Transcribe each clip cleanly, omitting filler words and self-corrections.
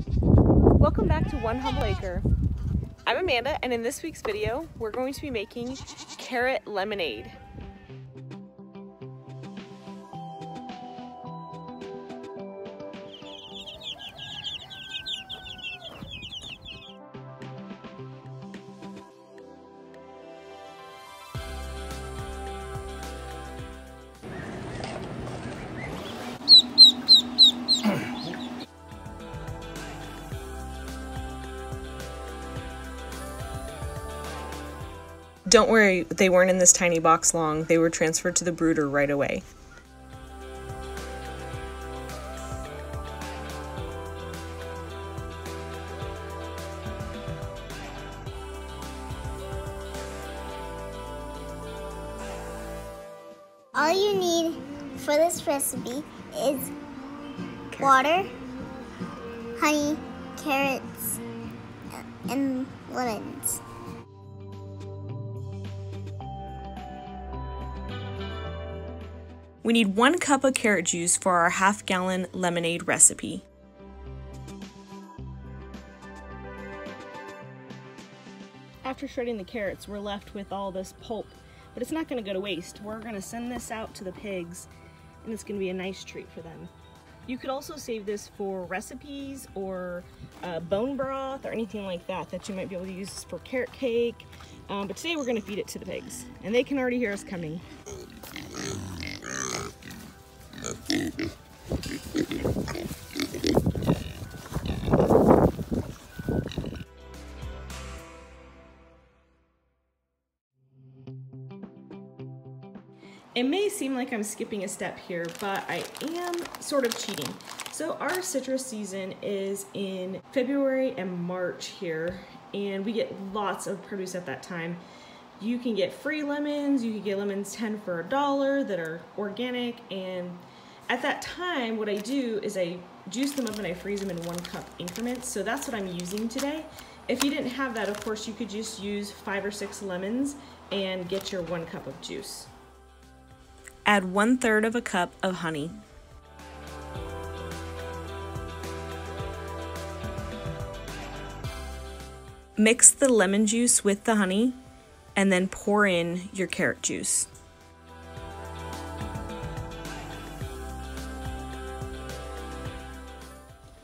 Welcome back to One Humble Acre. I'm Amanda, and in this week's video, we're going to be making carrot lemonade. Don't worry, they weren't in this tiny box long. They were transferred to the brooder right away. All you need for this recipe is water, honey, carrots, and lemons. We need 1 cup of carrot juice for our half-gallon lemonade recipe. After shredding the carrots, we're left with all this pulp, but it's not going to go to waste. We're going to send this out to the pigs, and it's going to be a nice treat for them. You could also save this for recipes or bone broth or anything like that you might be able to use for carrot cake. But today we're going to feed it to the pigs, and they can already hear us coming. It may seem like I'm skipping a step here, but I am sort of cheating. So our citrus season is in February and March here, and we get lots of produce at that time. You can get free lemons, you can get lemons 10 for $1 that are organic, and at that time what I do is I juice them up and I freeze them in 1 cup increments, so that's what I'm using today. If you didn't have that, of course, you could just use 5 or 6 lemons and get your 1 cup of juice. Add 1/3 of a cup of honey. Mix the lemon juice with the honey and then pour in your carrot juice.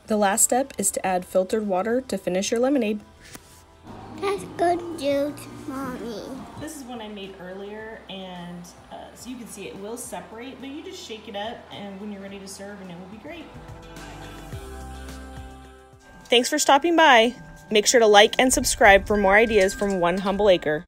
The last step is to add filtered water to finish your lemonade. That's good juice, Mommy. This is one I made earlier, and so you can see it will separate, but you just shake it up, and when you're ready to serve, and it will be great. Thanks for stopping by. Make sure to like and subscribe for more ideas from One Humble Acre.